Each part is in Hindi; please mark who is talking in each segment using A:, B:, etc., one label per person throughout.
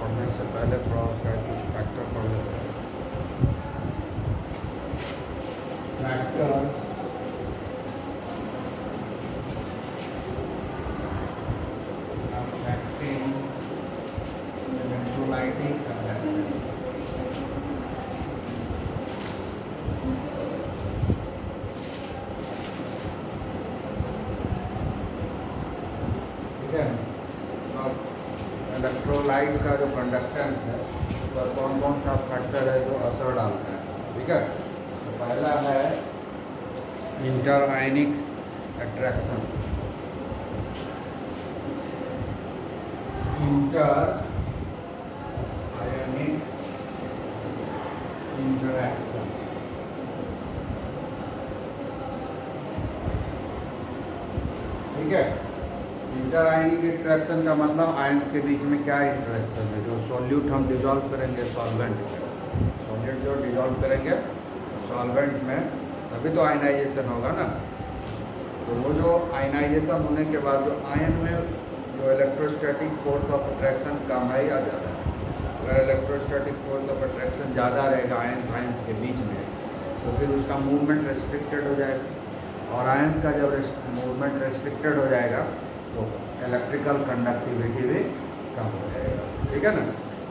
A: पढ़ने से पहले थोड़ा उसका कुछ फैक्टर पढ़ लेते हैं। Factors affecting electrolytic conductance. ठीक है, अब इलेक्ट्रोलाइट का जो कंडक्टेंस है उस पर कौन कौन सा फैक्टर है जो असर डालता है। ठीक है, तो पहला है इंटर आयनिक अट्रैक्शन। इंटर आयनिक इंटरैक्शन। ठीक है, इंटर आयनिक इंटरेक्शन का मतलब आयंस के बीच में क्या इंटरेक्शन है। जो सॉल्यूट हम डिजॉल्व करेंगे सॉल्वेंट में, सॉल्यूट जो डिजॉल्व करेंगे सॉल्वेंट में तभी तो आयनाइजेशन होगा ना। तो वो जो आयनाइजेशन होने के बाद जो आयन में जो इलेक्ट्रोस्टैटिक फोर्स ऑफ अट्रैक्शन कम है या ज़्यादा है। अगर इलेक्ट्रोस्टैटिक फोर्स ऑफ अट्रैक्शन ज़्यादा रहेगा आयंस आयंस के बीच में तो फिर उसका मूवमेंट रेस्ट्रिक्टेड हो जाएगा, और आयंस का जब मूवमेंट रेस्ट्रिक्टेड हो जाएगा तो इलेक्ट्रिकल कंडक्टिविटी भी कम हो जाएगा। ठीक है ना,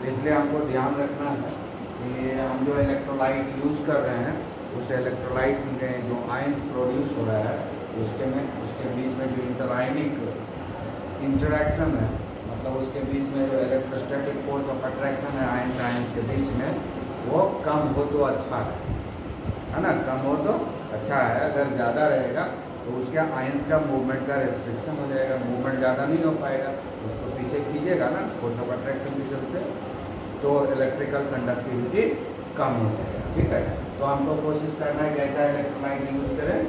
A: इसलिए हमको ध्यान रखना है कि हम जो इलेक्ट्रोलाइट यूज़ कर रहे हैं उस इलेक्ट्रोलाइट में जो आयंस प्रोड्यूस हो रहा है उसके बीच में जो इंटरआयनिक इंटरेक्शन है, मतलब उसके बीच में जो इलेक्ट्रोस्टैटिक फोर्स ऑफ अट्रैक्शन है आयंस आयंस के बीच में वो कम हो तो अच्छा है ना, कम हो तो अच्छा है। अगर ज़्यादा रहेगा तो उसके आयंस का मूवमेंट का रेस्ट्रिक्शन हो जाएगा, मूवमेंट ज़्यादा नहीं हो पाएगा, उसको पीछे खींचेगा ना फोर्स ऑफ अट्रैक्शन के चलते, तो इलेक्ट्रिकल कंडक्टिविटी कम हो जाएगा। ठीक है, तो हमको कोशिश करना है कि ऐसा इलेक्ट्रोलाइट यूज़ करें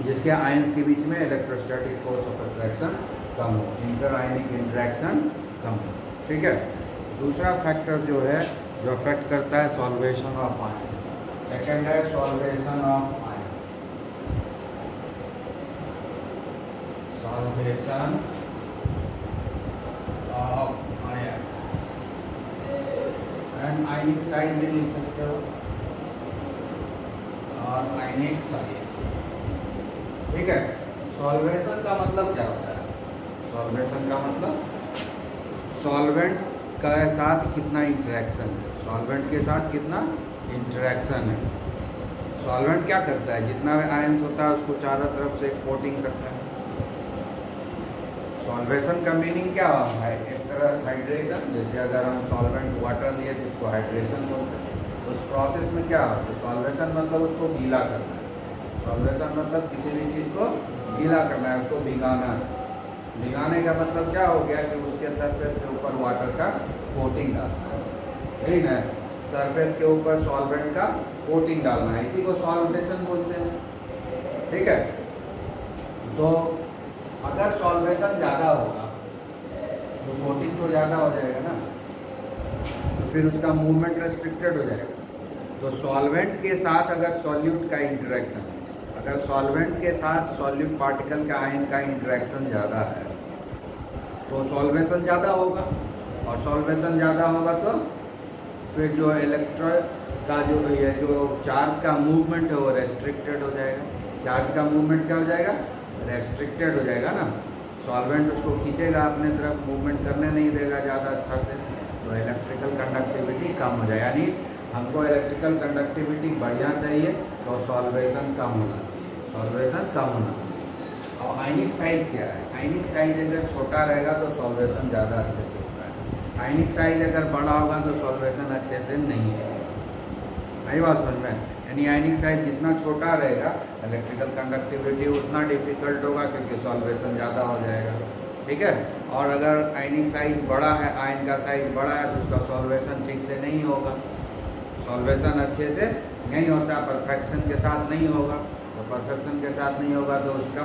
A: जिसके आयंस के बीच में इलेक्ट्रोस्टैटिक फोर्स ऑफ अट्रैक्शन कम हो, इंटर आयनिक इंटरेक्शन कम हो। ठीक है, दूसरा फैक्टर जो है जो अफेक्ट करता है सॉल्वेशन ऑफ आयन, सेकेंड है solvation of ion. Solvation of ion and ionic size भी लिख सकते हो और आयनिक साइज। ठीक है, सॉल्वेशन का मतलब क्या होता है। सॉल्वेशन का मतलब सॉल्वेंट के साथ कितना इंटरेक्शन है, सॉल्वेंट के साथ कितना इंटरेक्शन है। सॉल्वेंट क्या करता है, जितना आयंस होता है उसको चारों तरफ से कोटिंग करता है। सॉल्वेशन का मीनिंग क्या है, एक तरह हाइड्रेशन। जैसे अगर हम सॉल्वेंट वाटर लिए तो उसको हाइड्रेशन बोलते हैं। उस प्रोसेस में क्या होता है, सॉल्वेशन मतलब उसको गीला करना है। सॉल्वेशन मतलब किसी भी चीज़ को गीला करना है, उसको भिगाना है। भिगाने का मतलब क्या हो गया कि उसके सरफेस के ऊपर वाटर का कोटिंग डालना है, यही ना, सरफेस के ऊपर सॉल्वेंट का कोटिंग डालना है, इसी को सॉल्वेशन बोलते हैं। ठीक है, तो अगर सॉल्वेशन ज़्यादा होगा तो कोटिंग तो ज़्यादा हो जाएगा ना, तो फिर उसका मूवमेंट रेस्ट्रिक्टेड हो जाएगा। तो सॉल्वेंट के साथ अगर सॉल्यूट का इंटरेक्शन, अगर सॉल्वेंट के साथ सॉल्यूट पार्टिकल का आयन का इंटरेक्शन ज़्यादा है तो सॉल्वेशन ज़्यादा होगा, और सॉल्वेशन ज़्यादा होगा तो फिर जो इलेक्ट्रॉन का जो चार्ज का मूवमेंट है वो रेस्ट्रिक्टेड हो जाएगा। चार्ज का मूवमेंट क्या हो जाएगा, रेस्ट्रिक्टेड हो जाएगा ना। सॉल्वेंट उसको खींचेगा अपने तरफ, मूवमेंट करने नहीं देगा ज़्यादा अच्छा से, तो इलेक्ट्रिकल कंडक्टिविटी कम हो जाए। यानी हमको इलेक्ट्रिकल कंडक्टिविटी बढ़िया चाहिए तो सॉल्वेशन कम होना चाहिए, सॉल्वेशन कम होना चाहिए। और आयनिक साइज क्या है, आयनिक साइज अगर छोटा रहेगा तो सॉल्वेशन ज़्यादा अच्छे से होता है, आयनिक साइज अगर बड़ा होगा तो सॉल्वेशन अच्छे से नहीं होगा। आई बात समझ में। यानी आयनिक साइज जितना छोटा रहेगा इलेक्ट्रिकल कंडक्टिविटी उतना डिफिकल्ट होगा क्योंकि सॉल्वेशन ज़्यादा हो जाएगा। ठीक है, और अगर आयनिक साइज बड़ा है, आयन का साइज बड़ा है तो उसका सॉल्वेशन ठीक से नहीं होगा, सॉल्वेशन अच्छे से नहीं होता, परफेक्शन के साथ नहीं होगा। तो परफेक्शन के साथ नहीं होगा तो उसका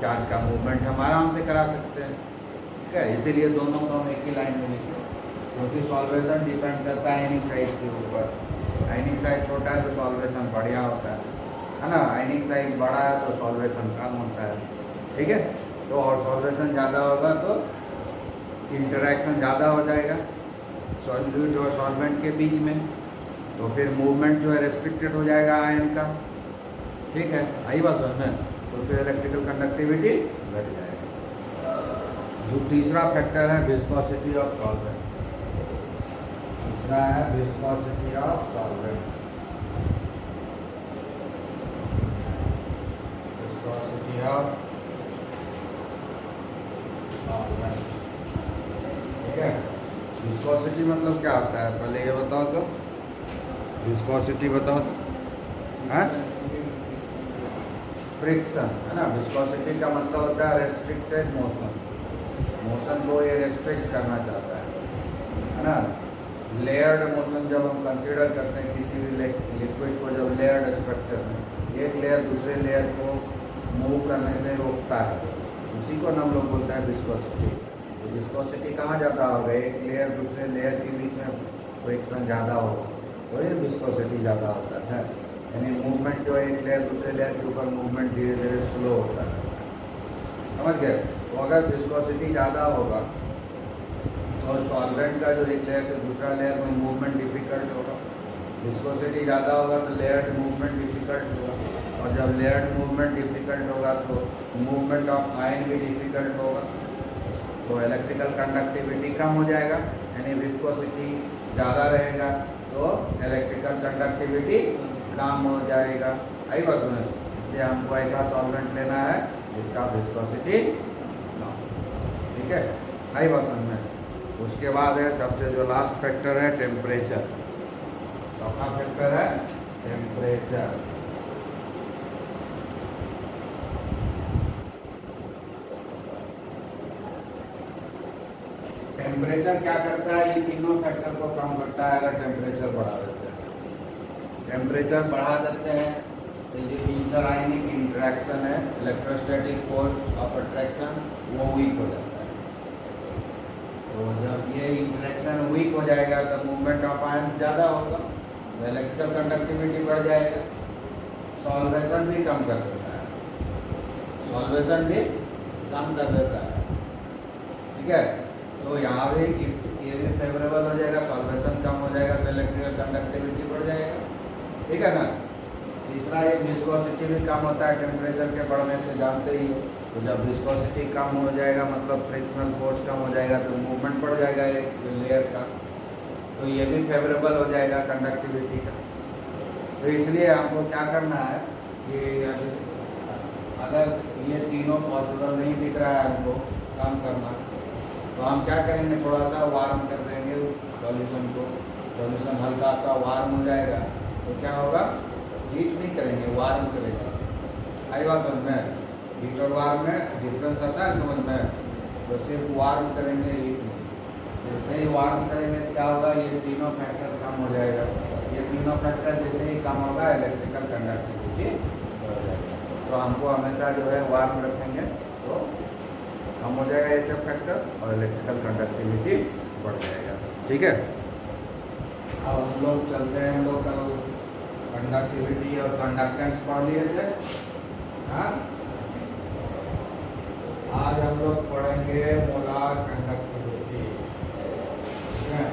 A: चार्ज का मूवमेंट हम आराम से करा सकते हैं। ठीक है, इसीलिए दोनों को हम एक ही लाइन में लिखे, क्योंकि सॉल्वेशन डिपेंड करता है आयनिक साइज के ऊपर। आयनिक साइज छोटा है तो सॉल्वेशन बढ़िया होता है ना, आयनिक साइज बड़ा है तो सॉल्वेशन कम होता है। ठीक है, तो और सॉल्वेशन ज़्यादा होगा तो इंटरेक्शन ज़्यादा हो जाएगा सॉल्यूट और सॉल्वेंट के बीच में, तो फिर मूवमेंट जो है रेस्ट्रिक्टेड हो जाएगा आयन का। ठीक है, आई बात समझ में। तो फिर इलेक्ट्रिकल कंडक्टिविटी घट जाएगा। जो तीसरा फैक्टर है विस्कोसिटी ऑफ सॉल्वेंट। तीसरा है viscosity of solvent. Viscosity of solvent. ठीक है, विस्कोसिटी मतलब क्या होता है पहले ये बताओ तो। विस्कोसिटी बताओ तो। हाँ, फ्रिक्शन है ना। विस्कोसिटी का मतलब होता है रेस्ट्रिक्टेड मोशन। मोशन को ये रेस्ट्रिक्ट करना चाहता है ना। लेयर्ड मोशन जब हम कंसीडर करते हैं किसी भी लिक्विड को, जब लेयर्ड स्ट्रक्चर में एक लेयर दूसरे लेयर को मूव करने से रोकता है, उसी को हम लोग बोलते हैं विस्कोसिटी। तो विस्कोसिटी कहाँ ज़्यादा होगा, एक लेयर दूसरे लेयर के बीच में फ्रिक्शन ज़्यादा होगा तो ये विस्कोसिटी ज़्यादा होता है। यानी मूवमेंट जो एक लेयर दूसरे लेयर के ऊपर मूवमेंट धीरे धीरे स्लो होता है, समझ गए। तो अगर विस्कोसिटी ज़्यादा होगा और सॉल्वेंट का जो एक लेयर से दूसरा लेयर में मूवमेंट डिफ़िकल्ट होगा। विस्कोसिटी ज़्यादा होगा तो लेयर्ड मूवमेंट डिफ़िकल्ट होगा, और जब लेयर्ड मूवमेंट डिफ़िकल्ट होगा तो मूवमेंट ऑफ आयन भी डिफ़िकल्ट होगा, तो इलेक्ट्रिकल कंडक्टिविटी कम हो जाएगा। यानी विस्कोसिटी ज़्यादा रहेगा तो इलेक्ट्रिकल कंडक्टिविटी कम हो जाएगा। आई बात सुनो, इसलिए हमको ऐसा सॉल्वेंट लेना है जिसका विस्कोसिटी कम। ठीक है, आई बात समझ में। उसके बाद है सबसे जो लास्ट फैक्टर है टेम्परेचर। चौथा फैक्टर है टेम्परेचर। टेम्परेचर क्या करता है, ये तीनों फैक्टर को कम करता है अगर टेम्परेचर बढ़ा देते हैं। टेम्परेचर बढ़ा देते हैं तो ये इंटर आयनिक इंटरेक्शन है, इलेक्ट्रोस्टैटिक फोर्स ऑफ अट्रैक्शन वो वीक हो जाता है। तो जब ये इंटरेक्शन वीक हो जाएगा तो मूवमेंट ऑफ आयंस ज़्यादा होगा, तो इलेक्ट्रिकल कंडक्टिविटी बढ़ जाएगा। सॉल्वेशन भी कम कर देता है, सॉल्वेशन भी कम कर देता है। ठीक है, तो यहाँ भी ये भी फेवरेबल हो जाएगा, सॉल्वेशन कम हो जाएगा तो इलेक्ट्रिकल कंडक्टिविटी बढ़ जाएगा। ठीक है ना। तीसरा ये विस्कोसिटी भी कम होता है टेम्परेचर के बढ़ने से, जानते ही हो। तो जब विस्कोसिटी कम हो जाएगा मतलब फ्रिक्शनल फोर्स कम हो जाएगा तो मूवमेंट बढ़ जाएगा एक लेयर का, तो ये भी फेवरेबल हो जाएगा कंडक्टिविटी का। तो इसलिए हमको क्या करना है कि अगर ये तीनों पॉसिबल नहीं दिख रहा है हमको काम करना, तो हम क्या करेंगे, थोड़ा सा वार्म कर देंगे उस सॉल्यूशन को। सॉल्यूशन हल्का सा वार्म हो जाएगा तो क्या होगा, हीट नहीं करेंगे, वार्म करेगा। आई बात समझ में। हीट और वार्म में डिफरेंस आता है समझ में। तो सिर्फ वार्म करेंगे, हीट नहीं। जैसे ही वार्म करेंगे क्या होगा, ये तीनों फैक्टर कम हो जाएगा। ये तीनों फैक्टर जैसे ही कम होगा इलेक्ट्रिकल कंडक्टिविटी बढ़ जाएगा। तो हमको हमेशा जो है वार्म रखेंगे तो कम हो जाएगा ये सब फैक्टर और इलेक्ट्रिकल कंडक्टिविटी बढ़ जाएगा। ठीक है, अब हम लोग चलते हैं। हम लोग कल कंडक्टिविटी और कंडक्टेंस पढ़ लिए थे। हाँ, आज हम लोग पढ़ेंगे मोलार कंडक्टिविटी। ठीक है,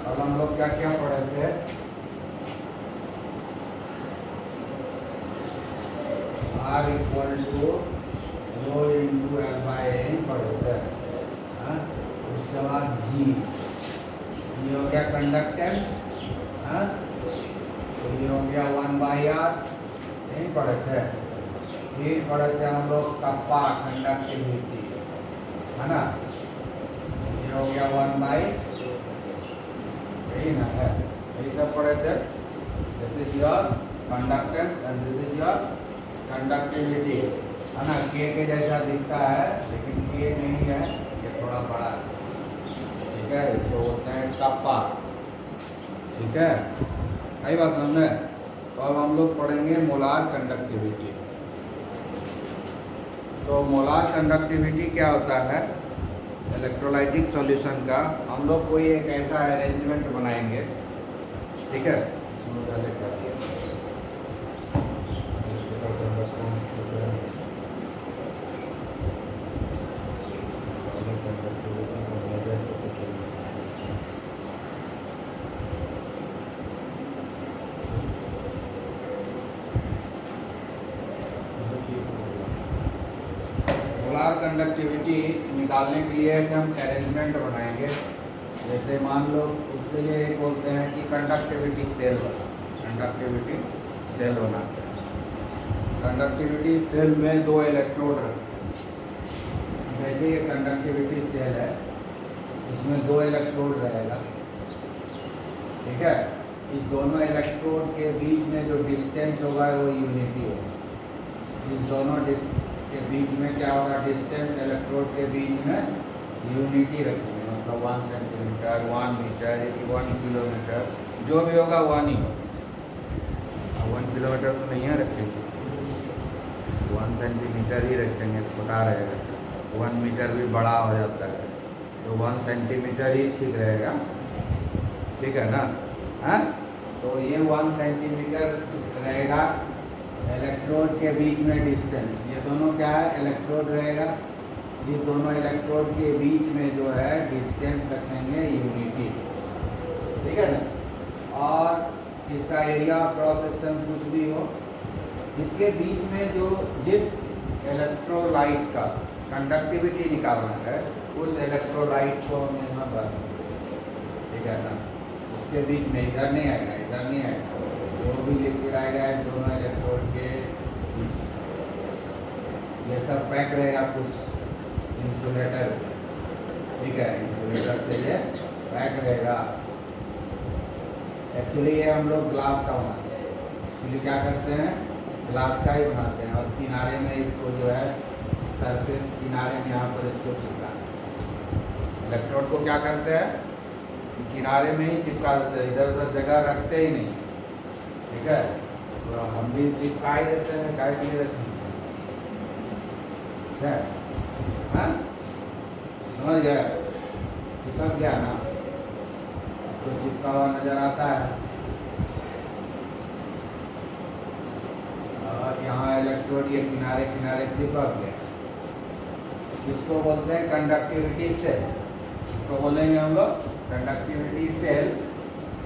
A: अब हम लोग क्या क्या पढ़े थे, R equal to rho into L by A पढ़े थे। हाँ, उसके बाद G, ये हो गया कंडक्टेंस। हाँ, तो ये हो गया 1/r, यही पढ़े थे। फिर पढ़े थे हम लोग कप्पा कंडक्टिविटी, है ना। ये हो गया 1/, यही ना है, यही सब पढ़े थे। This is your conductance and this is your conductivity, है ना। के जैसा दिखता है लेकिन के नहीं है, ये थोड़ा बड़ा है। ठीक है, इसको बोलते हैं कप्पा। ठीक है, आई बात समझ में। तो अब हम लोग पढ़ेंगे मोलार कंडक्टिविटी। तो मोलार कंडक्टिविटी क्या होता है, इलेक्ट्रोलाइटिक सॉल्यूशन का हम लोग कोई एक ऐसा अरेंजमेंट बनाएंगे। ठीक है, इसमें पहले कर दिया कंडक्टिविटी निकालने के लिए कि हम अरेंजमेंट बनाएंगे। जैसे मान लो उसके लिए एक बोलते हैं कि कंडक्टिविटी सेल बना, कंडक्टिविटी सेल बनाते हैं। कंडक्टिविटी सेल में 2 इलेक्ट्रोड रखें। जैसे ये कंडक्टिविटी सेल है, इसमें 2 इलेक्ट्रोड रहेगा, ठीक है। इस दोनों इलेक्ट्रोड के बीच में जो डिस्टेंस होगा वो यूनिटी होगा। इस दोनों के बीच में क्या होगा, डिस्टेंस इलेक्ट्रोड के बीच में यूनिटी रखेंगे, मतलब 1 सेंटीमीटर, 1 मीटर, 1 किलोमीटर, जो भी होगा 1 ही होगा। 1 किलोमीटर तो नहीं है रखेंगे, 1 सेंटीमीटर ही रखेंगे, छोटा रहेगा। 1 मीटर भी बड़ा हो जाता है, तो 1 सेंटीमीटर ही ठीक रहेगा, ठीक है ना। हाँ, तो ये 1 सेंटीमीटर रहेगा इलेक्ट्रोड के बीच में डिस्टेंस। ये दोनों क्या है, इलेक्ट्रोड रहेगा। ये दोनों इलेक्ट्रोड के बीच में जो है डिस्टेंस रखेंगे यूनिटी, ठीक है ना। और इसका एरिया ऑफ क्रॉस सेक्शन कुछ भी हो, इसके बीच में जो जिस इलेक्ट्रोलाइट का कंडक्टिविटी निकालना है उस इलेक्ट्रोलाइट को हम यहाँ पर, ठीक है ना, उसके बीच में इधर नहीं आएगा, इधर नहीं आएगा, जो भी लिक्विड आएगा दोनों इलेक्ट्रोड के बीच, ये सब पैक रहेगा कुछ इंसुलेटर से, ठीक है। इंसुलेटर से ये पैक रहेगा। एक्चुअली ये हम लोग ग्लास का बनाते हैं, एक्चुअली क्या करते हैं, ग्लास का ही बनाते हैं। और किनारे में इसको जो है सरफेस किनारे में यहाँ पर इसको चिपका, इलेक्ट्रोड को क्या करते हैं, किनारे में ही चिपका देते हैं, इधर उधर जगह रखते ही नहीं, ठीक है। तो हम भी चिपका ही देते हैं, काय के लिए रखते हैं, ठीक है। हाँ, समझ गया, चिपक गया ना, तो चिपका हुआ नजर आता है। और यहाँ इलेक्ट्रोड ये किनारे किनारे चिपक गया, इसको बोलते हैं कंडक्टिविटी सेल। इसको बोलेंगे हम लोग कंडक्टिविटी सेल।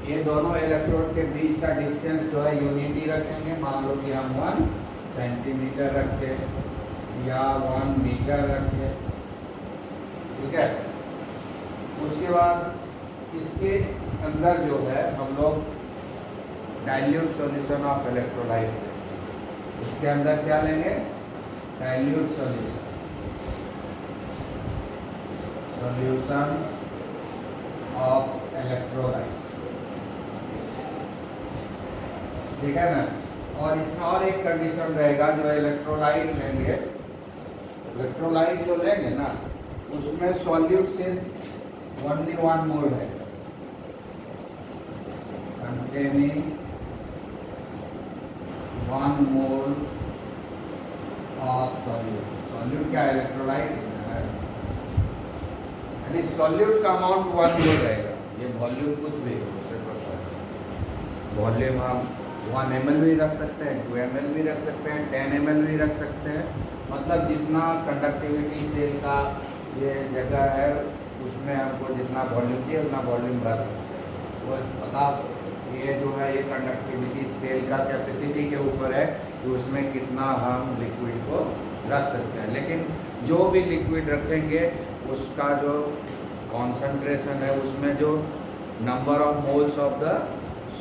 A: ये दोनों इलेक्ट्रोड के बीच का डिस्टेंस जो है यूनिटी रखेंगे। मान लो कि हम 1 सेंटीमीटर रखे या 1 मीटर रखे, ठीक है। उसके बाद इसके अंदर जो है हम लोग डाइल्यूट सॉल्यूशन ऑफ इलेक्ट्रोलाइट, इसके अंदर क्या लेंगे, dilute solution, solution of electrolyte, ठीक है ना। और इसमें और एक कंडीशन रहेगा, जो इलेक्ट्रोलाइट लेंगे, इलेक्ट्रोलाइट जो लेंगे ना, उसमें सॉल्यूट सिर्फ ओनली 1 मोल है, containing 1 mole of solute. Solute क्या, इलेक्ट्रोलाइट है, यानी सॉल्यूट का अमाउंट 1 मोल रहेगा। ये वॉल्यूम कुछ भी हो, उससे पता है, वॉल्यूम हम 1 ml भी रख सकते हैं, 2 ml भी रख सकते हैं, 10 ml भी रख सकते हैं। मतलब जितना कंडक्टिविटी सेल का ये जगह है उसमें हमको जितना वॉल्यूम चाहिए उतना वॉल्यूम रख सकते हैं। वो पता, ये जो है ये कंडक्टिविटी सेल का कैपेसिटी के ऊपर है कि उसमें कितना हम लिक्विड को रख सकते हैं। लेकिन जो भी लिक्विड रखेंगे उसका जो कॉन्सेंट्रेशन है, उसमें जो number of moles of the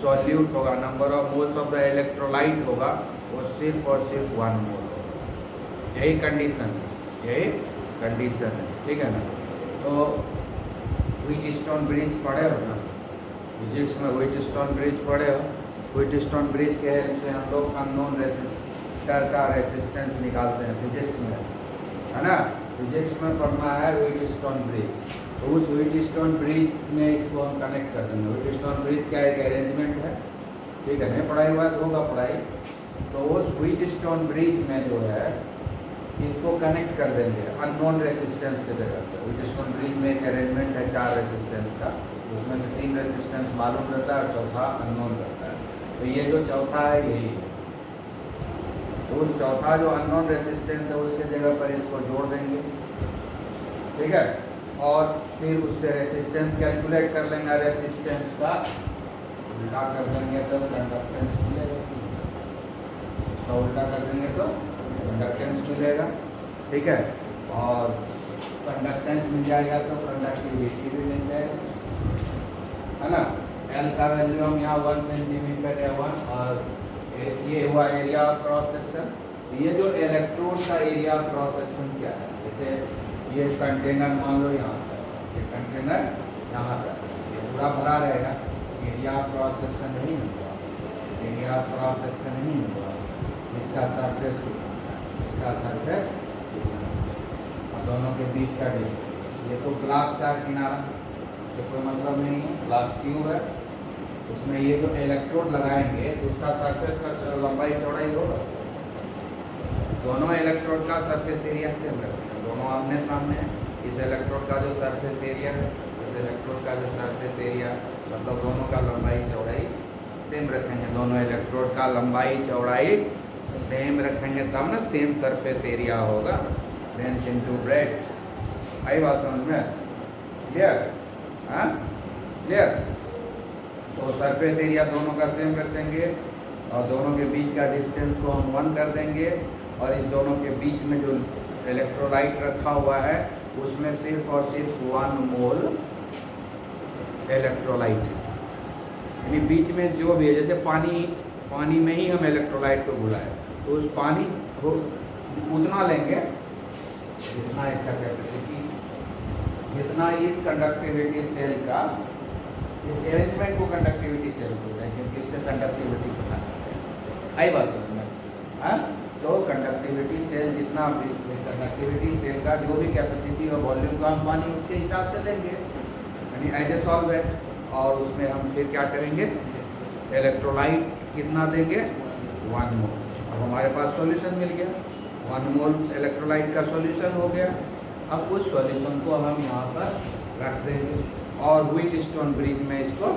A: solute होगा, number of moles of the electrolyte होगा, वो सिर्फ और सिर्फ 1 मोल होगा। यही कंडीशन है, यही कंडीशन है, ठीक है ना। तो व्हीटस्टोन ब्रिज पढ़े हो ना, फिजिक्स में व्हीटस्टोन ब्रिज पढ़े हो। व्हीटस्टोन ब्रिज के हेल्प से हम लोग अननोन रेसिस्टर का रेसिस्टेंस निकालते हैं फिजिक्स में, है ना। फिजिक्स में पढ़ना है व्हीटस्टोन ब्रिज, तो उस व्हीटस्टोन ब्रिज में इसको हम कनेक्ट कर देंगे। व्हीटस्टोन ब्रिज क्या एक अरेंजमेंट है, ठीक है, नहीं पढ़ाई हुआ तो होगा पढ़ाई। तो उस व्हीटस्टोन ब्रिज में जो है इसको कनेक्ट कर देंगे अननोन रेसिस्टेंस के जगह पर। व्हीटस्टोन ब्रिज में एक अरेंजमेंट है 4 रेसिस्टेंस का, उसमें से 3 रेसिस्टेंस मालूम रहता है और चौथा अननोन रहता है। तो ये जो चौथा है यही है, तो उस चौथा जो अननोन रेसिस्टेंस है उसके जगह पर इसको जोड़ देंगे, ठीक है। और फिर उससे रेसिस्टेंस कैलकुलेट कर लेंगे, रेसिस्टेंस का उल्टा कर देंगे तो कंडक्टेंस मिलेगा, उसका उल्टा कर देंगे तो कंडक्टेंस मिलेगा, ठीक है। और कंडक्टेंस मिल जाएगा तो कंडक्टिविटी भी मिल जाएगा, है ना। एल का वैल्यू हम यहाँ 1 सेंटीमीटर है 1, और ये हुआ एरिया ऑफ क्रॉस सेक्शन। ये जो इलेक्ट्रोड का एरिया ऑफ क्रॉस सेक्शन क्या है, जैसे ये कंटेनर मान लो यहाँ पर, ये कंटेनर यहाँ पर, ये पूरा भरा रहेगा, एरिया ऑफ क्रॉस सेक्शन नहीं होगा, एरिया ऑफ क्रॉस सेक्शन नहीं होगा, इसका सरफेस, इसका सरफेस और दोनों के बीच का डिस्टेंस। ये तो ग्लास का किनारा, इससे कोई मतलब नहीं है, ग्लास ट्यूब है, उसमें ये जो इलेक्ट्रोड लगाएंगे तो उसका सरफेस का लंबाई चौड़ाई होगा, दोनों इलेक्ट्रोड का सरफेस एरिया सेम रखेंगे, दोनों आमने सामने हैं। इस इलेक्ट्रोड का जो सरफेस एरिया है, इस इलेक्ट्रोड का जो सरफेस एरिया, मतलब दोनों का लंबाई चौड़ाई सेम रखेंगे, दोनों इलेक्ट्रोड का लंबाई चौड़ाई सेम रखेंगे तब ना सेम सरफेस एरिया होगा। लेंथ इनटू ब्रेड्थ, आई बात समझ में, क्लियर? हाँ क्लियर। तो सरफेस एरिया दोनों का सेम रख देंगे और दोनों के बीच का डिस्टेंस को हम 1 कर देंगे, और इस दोनों के बीच में जो इलेक्ट्रोलाइट रखा हुआ है उसमें सिर्फ और सिर्फ 1 मोल इलेक्ट्रोलाइट, यानी बीच में जो भी है, जैसे पानी में ही हम इलेक्ट्रोलाइट को घुलाएं तो उस पानी को उतना लेंगे जितना इसका कैपेसिटी, जितना इस कंडक्टिविटी सेल का, इस अरेंजमेंट को कंडक्टिविटी सेल बोलते हैं क्योंकि इससे कंडक्टिविटी पता करते हैं। आई बात समझ में? हाँ, तो कंडक्टिविटी सेल जितना भी, कंडक्टिविटी सेल का जो भी कैपेसिटी और वॉल्यूम का हम पानी उसके हिसाब से लेंगे, यानी एज ए सॉल्वेंट, और उसमें हम फिर क्या करेंगे, इलेक्ट्रोलाइट कितना देंगे, 1 मोल। अब हमारे पास सॉल्यूशन मिल गया, 1 मोल इलेक्ट्रोलाइट का सॉल्यूशन हो गया। अब उस सॉल्यूशन को हम यहाँ पर रख देंगे और व्हीटस्टोन ब्रिज में इसको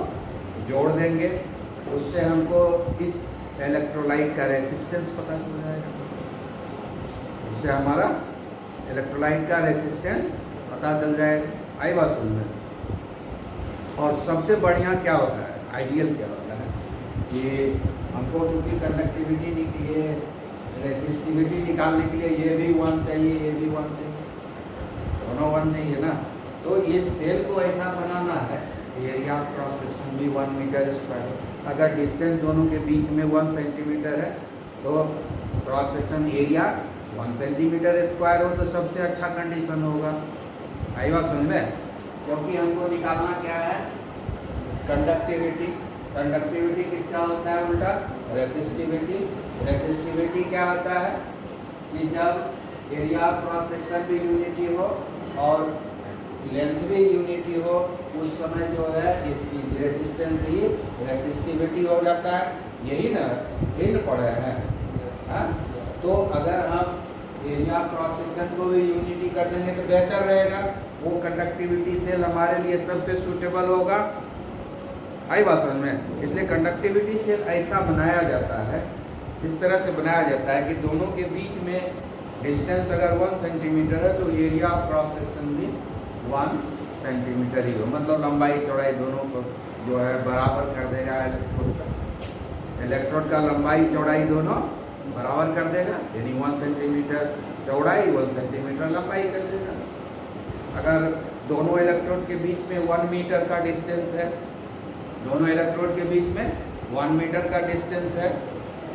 A: जोड़ देंगे, उससे हमको इस इलेक्ट्रोलाइट का रेसिस्टेंस पता चल जाएगा, उससे हमारा इलेक्ट्रोलाइट का रेसिस्टेंस पता चल जाएगा। आई बात समझ में? और सबसे बढ़िया क्या होता है, आइडियल क्या होता है कि हमको चूँकि कंडक्टिविटी ये रेसिस्टिविटी निकालने के लिए ये भी 1 चाहिए, ये भी 1 चाहिए, दोनों 1 चाहिए ना। तो ये सेल को ऐसा बनाना है, एरिया क्रॉस सेक्शन भी 1 मीटर स्क्वायर, अगर डिस्टेंस दोनों के बीच में 1 सेंटीमीटर है तो cross section area 1 centimetre square हो तो सबसे अच्छा कंडीशन होगा। आई बात समझ में? क्योंकि हमको निकालना क्या है, कंडक्टिविटी। कंडक्टिविटी किसका होता है उल्टा, रेसिस्टिविटी। रेसिस्टिविटी क्या होता है कि जब एरिया क्रॉस सेक्शन भी यूनिटी हो और लेंथ भी यूनिटी हो, उस समय जो है इसकी रेजिस्टेंस ही रेसिस्टिविटी हो जाता है। यही ना इन पढ़े हैं, हाँ? तो अगर हम एरिया क्रॉस सेक्शन को भी यूनिटी कर देंगे तो बेहतर रहेगा, वो कंडक्टिविटी सेल हमारे लिए सबसे सूटेबल होगा। आई बात समझ में? इसलिए कंडक्टिविटी सेल ऐसा बनाया जाता है, इस तरह से बनाया जाता है कि दोनों के बीच में डिस्टेंस अगर 1 सेंटीमीटर है तो एरिया क्रॉस सेक्शन भी 1 सेंटीमीटर ही हो, मतलब लंबाई चौड़ाई दोनों को जो है बराबर कर देगा। इलेक्ट्रोड का लंबाई चौड़ाई दोनों बराबर कर देगा, यानी 1 सेंटीमीटर चौड़ाई 1 सेंटीमीटर लंबाई कर देगा। अगर दोनों इलेक्ट्रोड के बीच में 1 मीटर का डिस्टेंस है, दोनों इलेक्ट्रोड के बीच में 1 मीटर का डिस्टेंस है,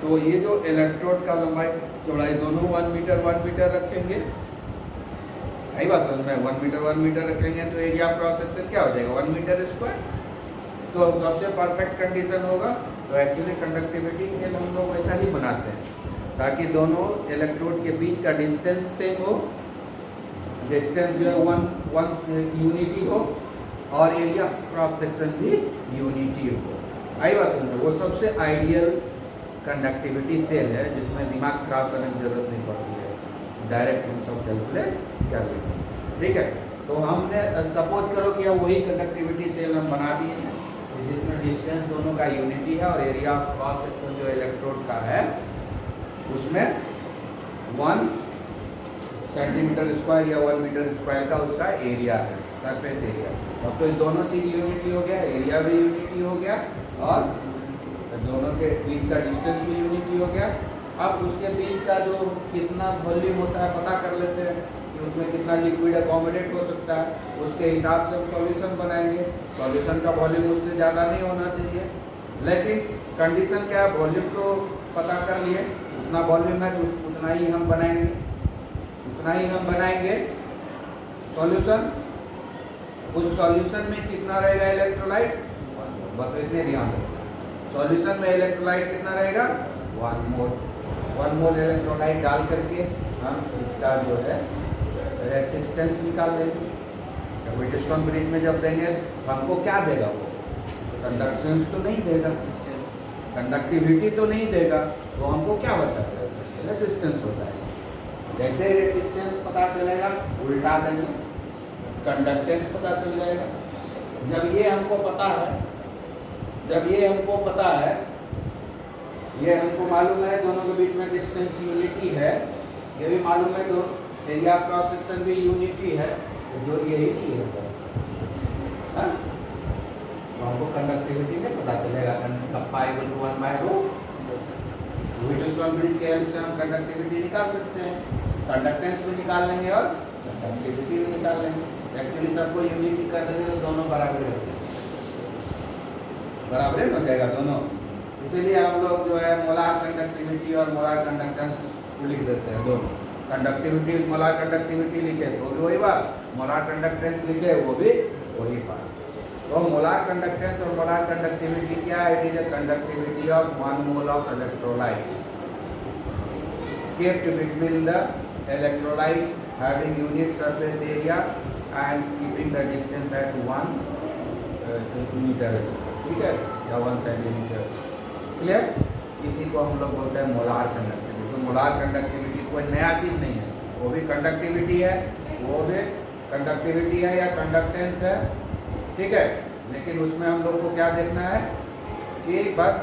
A: तो ये जो इलेक्ट्रोड का लंबाई चौड़ाई दोनों 1 मीटर रखेंगे। यही बात समझ में? 1 मीटर रखेंगे तो एरिया क्रॉस सेक्शन क्या हो जाएगा, 1 मीटर स्क्वायर। तो सबसे परफेक्ट कंडीशन होगा। तो एक्चुअली कंडक्टिविटी सेल हम लोग वैसा ही बनाते हैं ताकि दोनों इलेक्ट्रोड के बीच का डिस्टेंस सेम हो, डिस्टेंस जो है 1 यूनिटी हो और एरिया क्रॉस सेक्शन भी यूनिटी हो। आई बात समझ में? वो सबसे आइडियल कंडक्टिविटी सेल है जिसमें दिमाग खराब करने की जरूरत नहीं पड़ती है, डायरेक्ट हम सब कैलकुलेट कर लेंगे। ठीक है, तो हमने सपोज करो कि अब वही कंडक्टिविटी सेल हम बना दिए हैं जिसमें डिस्टेंस दोनों का यूनिटी है और एरिया ऑफ क्रॉस सेक्शन जो इलेक्ट्रोड का है उसमें 1 सेंटीमीटर स्क्वायर या 1 मीटर स्क्वायर का उसका एरिया है, सरफेस एरिया। अब तो दोनों चीज़ यूनिटी हो गया, एरिया भी यूनिटी हो गया और दोनों के बीच का डिस्टेंस भी यूनिटी हो गया। अब उसके बीच का जो कितना वॉल्यूम होता है पता कर लेते हैं कि उसमें कितना लिक्विड अकोमोडेट हो सकता है, उसके हिसाब से हम सॉल्यूशन बनाएंगे। सॉल्यूशन का वॉल्यूम उससे ज़्यादा नहीं होना चाहिए, लेकिन कंडीशन क्या है, वॉल्यूम तो पता कर लिए, उतना वॉल्यूम है तो उतना ही हम बनाएंगे, उतना ही हम बनाएंगे सॉल्यूशन। उस सॉल्यूशन में कितना रहेगा इलेक्ट्रोलाइट, बस इतने ध्यान रखें। सॉल्यूशन में इलेक्ट्रोलाइट कितना रहेगा, 1 मोल। 1 मोल इलेक्ट्रोलाइट डाल करके हम इसका जो है रेसिस्टेंस निकाल लेंगे। व्हीटस्टोन ब्रिज में जब देंगे तो हमको क्या देगा, वो कंडक्शंस तो नहीं देगा, कंडक्टिविटी तो नहीं देगा, वो हमको क्या बताएगा, रेसिस्टेंस बताएगा। जैसे रेसिस्टेंस पता चलेगा उल्टा देंगे, कंडक्टेंस पता चल जाएगा। जब ये हमको पता है, जब ये हमको पता है, ये हमको मालूम है दोनों के बीच में डिस्टेंस यूनिटी है, ये भी मालूम है, तो एरिया क्रॉस सेक्शन भी यूनिटी है, तो जो यही नहीं है हाँ? तो हमको कंडक्टिविटी में पता चलेगा, कप्पा इक्वल टू 1/रूट। व्हीटस्टोन ब्रिज के हेल्प से हम कंडक्टिविटी निकाल सकते हैं, कंडक्टेंस भी निकाल लेंगे और कंडक्टिविटी भी निकाल लेंगे। एक्चुअली सबको यूनिटी कर देंगे तो दोनों बराबर हो जाएगा दोनों। इसीलिए हम लोग जो है मोलार कंडक्टिविटी और मोलार कंडक्टेंस लिख देते हैं दोनों। कंडक्टिविटी, मोलार कंडक्टिविटी लिखे तो भी वही बात, मोलार कंडक्टेंस लिखे वो भी वही बात। तो मोलार कंडक्टेंस और मोलार कंडक्टिविटी क्या है, it is a conductivity of 1 mole of electrolyte kept between the electrolytes having unit surface area and keeping the distance at 1 metre, ठीक है, या 1 सेंटीमीटर। क्लियर? इसी को हम लोग बोलते हैं मोलार कंडक्टिविटी। तो मोलार कंडक्टिविटी कोई नया चीज़ नहीं है, वो भी कंडक्टिविटी है, वो भी कंडक्टिविटी है या कंडक्टेंस है, ठीक है। लेकिन उसमें हम लोग को क्या देखना है कि बस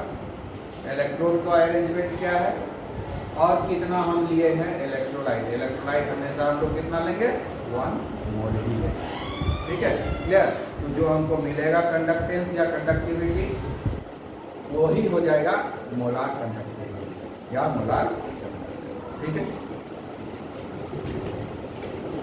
A: इलेक्ट्रोड का अरेंजमेंट क्या है और कितना हम लिए हैं इलेक्ट्रोलाइट। इलेक्ट्रोलाइट हमेशा हम लोग कितना लेंगे, 1 मोल ही लेंगे, ठीक है। क्लियर? तो जो हमको मिलेगा कंडक्टेंस या कंडक्टिविटी वो ही हो जाएगा मोलार कंडक्टिविटी या मोलार, ठीक है।